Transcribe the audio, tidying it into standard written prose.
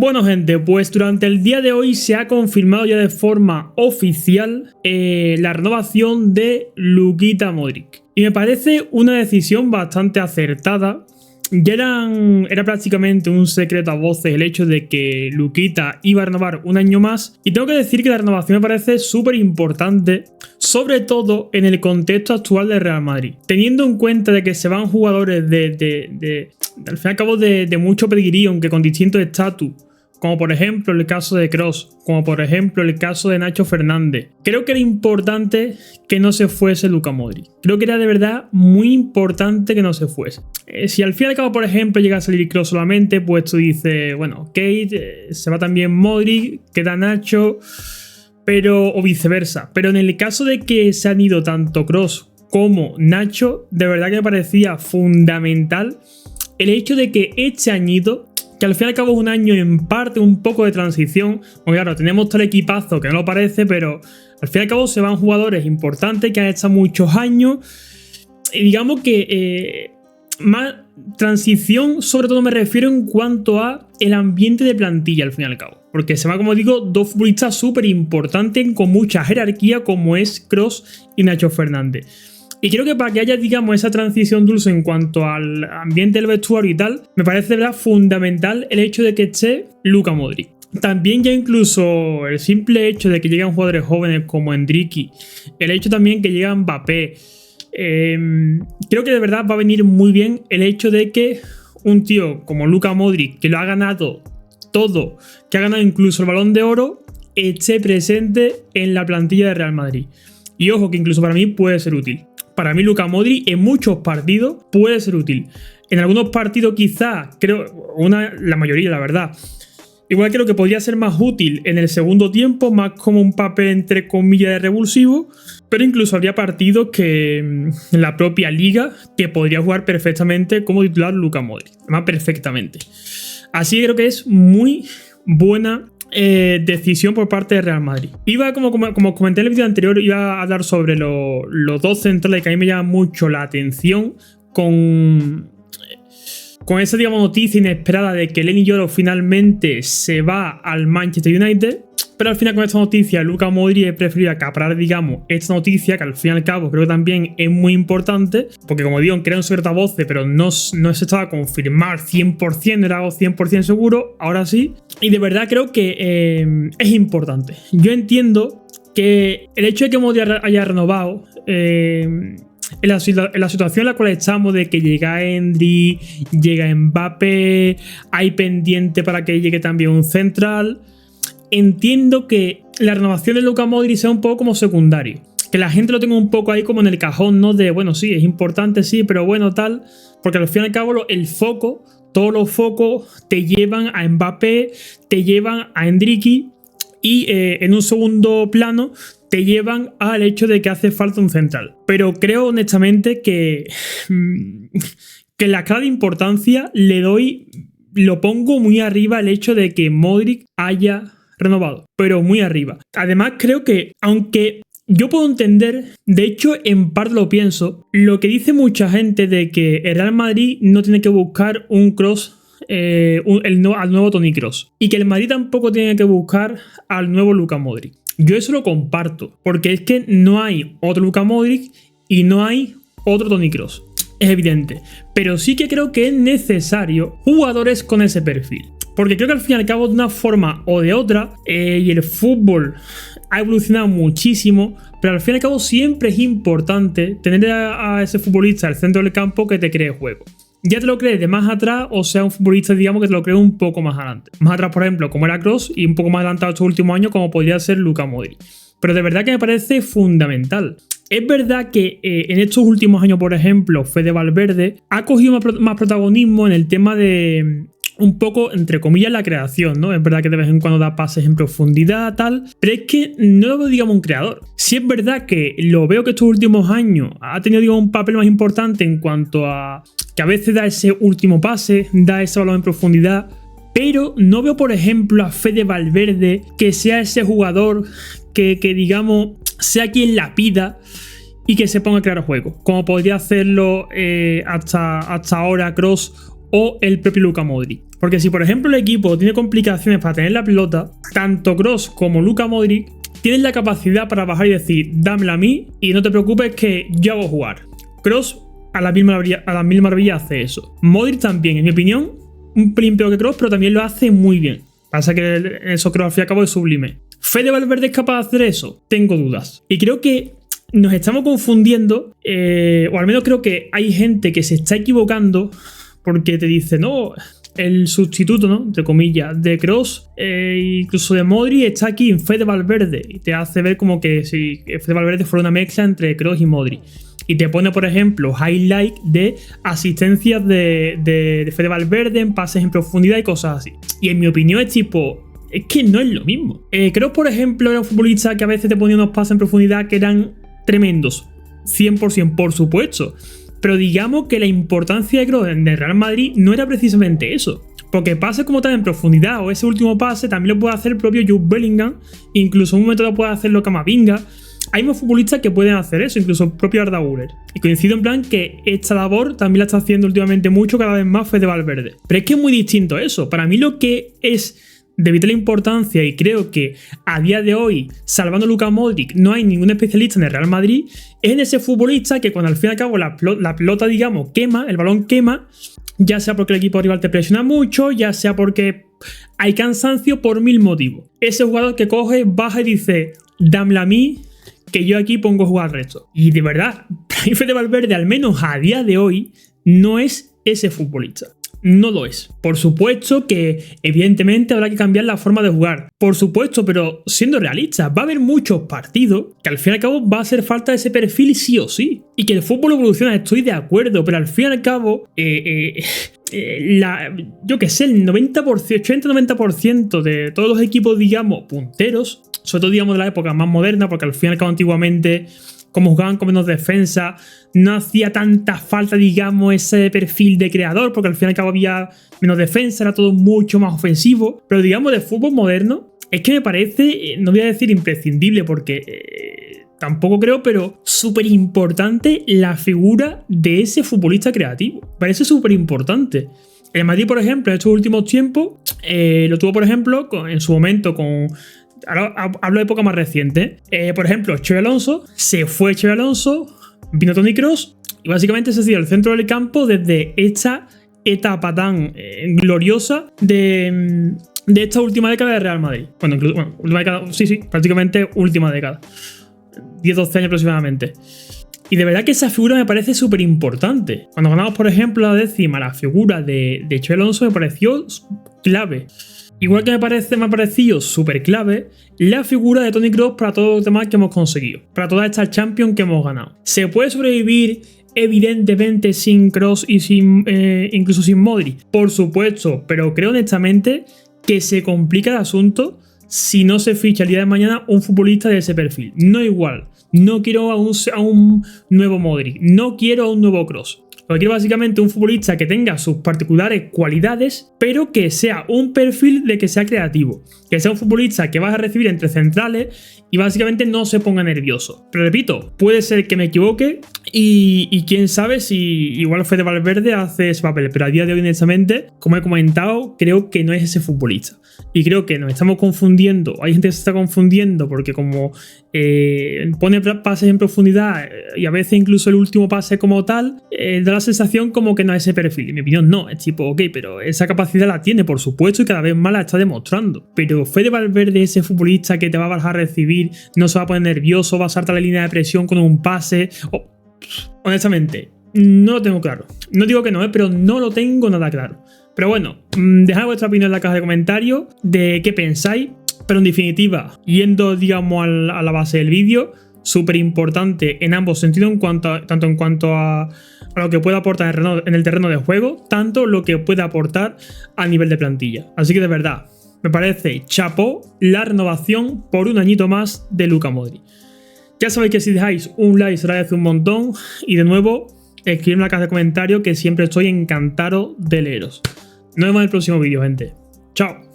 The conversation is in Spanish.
Bueno gente, pues durante el día de hoy se ha confirmado ya de forma oficial la renovación de Luka Modric. Y me parece una decisión bastante acertada. Ya era prácticamente un secreto a voces el hecho de que Luka iba a renovar un año más. Y tengo que decir que la renovación me parece súper importante, sobre todo en el contexto actual del Real Madrid. Teniendo en cuenta de que se van jugadores al fin y al cabo de mucho pedigrí, aunque con distintos estatus, como por ejemplo el caso de Kroos, como por ejemplo el caso de Nacho Fernández. Creo que era importante que no se fuese Luka Modric. Creo que era de verdad muy importante que no se fuese. Si al fin y al cabo, por ejemplo, llega a salir Kroos solamente, pues tú dices, bueno, Kate, se va también Modric, queda Nacho, o viceversa. Pero en el caso de que se han ido tanto Kroos como Nacho, de verdad que me parecía fundamental el hecho de que este añito, que al fin y al cabo es un año en parte un poco de transición, porque claro, tenemos todo el equipazo que no lo parece, pero al fin y al cabo se van jugadores importantes que han estado muchos años, y digamos que más transición, sobre todo me refiero en cuanto a el ambiente de plantilla al fin y al cabo, porque se van, como digo, dos futbolistas súper importantes con mucha jerarquía como es Kroos y Nacho Fernández. Y creo que para que haya, digamos, esa transición dulce en cuanto al ambiente del vestuario y tal, me parece, ¿verdad?, fundamental el hecho de que esté Luka Modric. También ya incluso el simple hecho de que lleguen jugadores jóvenes como Endricky, el hecho también que llega Mbappé, creo que de verdad va a venir muy bien el hecho de que un tío como Luka Modric, que lo ha ganado todo, que ha ganado incluso el Balón de Oro, esté presente en la plantilla de Real Madrid. Y ojo que incluso para mí puede ser útil. Para mí Luka Modric en muchos partidos puede ser útil. En algunos partidos quizás, creo, la mayoría la verdad, igual creo que podría ser más útil en el segundo tiempo, más como un papel entre comillas de revulsivo, pero incluso habría partidos que en la propia liga que podría jugar perfectamente como titular Luka Modric, más perfectamente. Así que creo que es muy buena decisión por parte de Real Madrid. Como comenté en el vídeo anterior, iba a hablar sobre los dos centrales que a mí me llaman mucho la atención con esa, digamos, noticia inesperada de que Lenny Yoro finalmente se va al Manchester United. Pero al final con esta noticia Luka Modric he preferido acaparar, digamos, esta noticia, que al fin y al cabo creo que también es muy importante, porque como digo, era un secreto a voces, pero no se estaba a confirmar 100%, no era algo 100% seguro, ahora sí. Y de verdad creo que es importante. Yo entiendo que el hecho de que Modric haya renovado, en la situación en la cual estamos, de que llega Endrick, llega Mbappé, hay pendiente para que llegue también un central. Entiendo que la renovación de Luka Modric sea un poco como secundario, que la gente lo tenga un poco ahí como en el cajón, ¿no? De, bueno, sí, es importante, sí, pero bueno, tal, porque al fin y al cabo todos los focos te llevan a Mbappé, te llevan a Endricky y en un segundo plano te llevan al hecho de que hace falta un central. Pero creo honestamente que la escala de importancia lo pongo muy arriba el hecho de que Modric haya renovado, pero muy arriba. Además creo que, aunque yo puedo entender, de hecho en parte lo pienso, lo que dice mucha gente de que el Real Madrid no tiene que buscar un Kroos, al nuevo Toni Kroos, y que el Madrid tampoco tiene que buscar al nuevo Luka Modric. Yo eso lo comparto, porque es que no hay otro Luka Modric y no hay otro Toni Kroos. Es evidente, pero sí que creo que es necesario jugadores con ese perfil, porque creo que al fin y al cabo, de una forma o de otra, y el fútbol ha evolucionado muchísimo, pero al fin y al cabo siempre es importante tener a ese futbolista al centro del campo que te cree juego. Ya te lo crees de más atrás, o sea, un futbolista, digamos, que te lo cree un poco más adelante. Más atrás, por ejemplo, como era Kroos, y un poco más adelantado estos últimos años, como podría ser Luka Modric. Pero de verdad que me parece fundamental. Es verdad que en estos últimos años, por ejemplo, Fede Valverde ha cogido más protagonismo en el tema de un poco, entre comillas, la creación, ¿no? Es verdad que de vez en cuando da pases en profundidad, tal, pero es que no lo veo, digamos, un creador. Sí es verdad que lo veo que estos últimos años ha tenido, digamos, un papel más importante en cuanto a que a veces da ese último pase, da ese balón en profundidad, pero no veo, por ejemplo, a Fede Valverde que sea ese jugador que digamos, sea quien la pida y que se ponga a crear juego, como podría hacerlo hasta ahora Kroos o el propio Luka Modric. Porque si por ejemplo el equipo tiene complicaciones para tener la pelota, tanto Kroos como Luka Modric tienen la capacidad para bajar y decir, dámela a mí y no te preocupes que yo hago jugar. Kroos a las mil maravillas hace eso. Modric también, en mi opinión, un pelín peor que Kroos, pero también lo hace muy bien. Pasa que eso Kroos al fin y al cabo es sublime. ¿Fede Valverde es capaz de hacer eso? Tengo dudas. Y creo que nos estamos confundiendo, o al menos creo que hay gente que se está equivocando porque te dice, no, el sustituto, ¿no?, entre comillas, de Kroos, incluso de Modric, está aquí en Fede Valverde. Y te hace ver como que si Fede Valverde fuera una mezcla entre Kroos y Modric. Y te pone, por ejemplo, highlight de asistencias de Fede Valverde en pases en profundidad y cosas así. Y en mi opinión es tipo, es que no es lo mismo. Kroos, por ejemplo, era un futbolista que a veces te ponía unos pases en profundidad que eran tremendos. 100%, por supuesto. Pero digamos que la importancia de Kroos en el Real Madrid no era precisamente eso. Porque pases como tal en profundidad o ese último pase también lo puede hacer el propio Jude Bellingham. Incluso en un momento lo puede hacerlo Camavinga. Hay más futbolistas que pueden hacer eso, incluso el propio Arda Güler. Y coincido en plan que esta labor también la está haciendo últimamente mucho, cada vez más Fede Valverde. Pero es que es muy distinto eso. Para mí lo que es de vital importancia, y creo que a día de hoy, salvando a Luka Modric, no hay ningún especialista en el Real Madrid, es en ese futbolista que cuando al fin y al cabo la pelota, digamos, quema, el balón quema, ya sea porque el equipo rival te presiona mucho, ya sea porque hay cansancio, por mil motivos. Ese jugador que coge, baja y dice, dámela a mí, que yo aquí pongo a jugar al resto. Y de verdad, Fede Valverde, al menos a día de hoy, no es ese futbolista. No lo es. Por supuesto que evidentemente habrá que cambiar la forma de jugar. Por supuesto, pero siendo realista, va a haber muchos partidos que al fin y al cabo va a hacer falta ese perfil sí o sí. Y que el fútbol evoluciona, estoy de acuerdo, pero al fin y al cabo, yo que sé, el 90%, 80-90% de todos los equipos, digamos, punteros, sobre todo digamos de la época más moderna, porque al fin y al cabo antiguamente, como jugaban con menos defensa, no hacía tanta falta, digamos, ese perfil de creador, porque al fin y al cabo había menos defensa, era todo mucho más ofensivo. Pero digamos, de fútbol moderno, es que me parece, no voy a decir imprescindible, porque tampoco creo, pero súper importante la figura de ese futbolista creativo. Me parece súper importante. El Madrid, por ejemplo, en estos últimos tiempos, lo tuvo, por ejemplo, en su momento con... Ahora hablo de época más reciente. Por ejemplo, Xabi Alonso, se fue Xabi Alonso, vino Toni Kroos y básicamente se ha sido el centro del campo desde esta etapa tan gloriosa de esta última década de Real Madrid. Bueno, última década, sí, prácticamente última década. 10-12 años aproximadamente. Y de verdad que esa figura me parece súper importante. Cuando ganamos, por ejemplo, la décima, la figura de Xabi Alonso me pareció clave. Igual que me ha parecido súper clave la figura de Toni Kroos para todos los demás que hemos conseguido, para toda esta Champions que hemos ganado. ¿Se puede sobrevivir evidentemente sin Kroos y incluso sin Modric? Por supuesto, pero creo honestamente que se complica el asunto si no se ficha el día de mañana un futbolista de ese perfil. No igual, no quiero a un nuevo Modric, no quiero a un nuevo Kroos. Lo que quiero básicamente un futbolista que tenga sus particulares cualidades, pero que sea un perfil de que sea creativo. Que sea un futbolista que vas a recibir entre centrales y básicamente no se ponga nervioso. Pero repito, puede ser que me equivoque y quién sabe si igual Fede Valverde hace ese papel. Pero a día de hoy, honestamente, como he comentado, creo que no es ese futbolista. Y creo que nos estamos confundiendo. Hay gente que se está confundiendo porque como pone pases en profundidad y a veces incluso el último pase como tal, da la sensación como que no es ese perfil. En mi opinión no, es tipo, ok, pero esa capacidad la tiene, por supuesto, y cada vez más la está demostrando. Pero Fede Valverde, ese futbolista que te va a bajar a recibir, no se va a poner nervioso, va a saltar la línea de presión con un pase. Honestamente, no lo tengo claro. No digo que no, pero no lo tengo nada claro. Pero bueno, dejad vuestra opinión en la caja de comentarios de qué pensáis. Pero en definitiva, yendo digamos a la base del vídeo, súper importante en ambos sentidos, tanto en cuanto a lo que puede aportar en el terreno de juego, tanto lo que puede aportar a nivel de plantilla. Así que de verdad, me parece chapó la renovación por un añito más de Luka Modric. Ya sabéis que si dejáis un like se agradece un montón y de nuevo escribidme en la caja de comentarios que siempre estoy encantado de leeros. Nos vemos en el próximo vídeo, gente. Chao.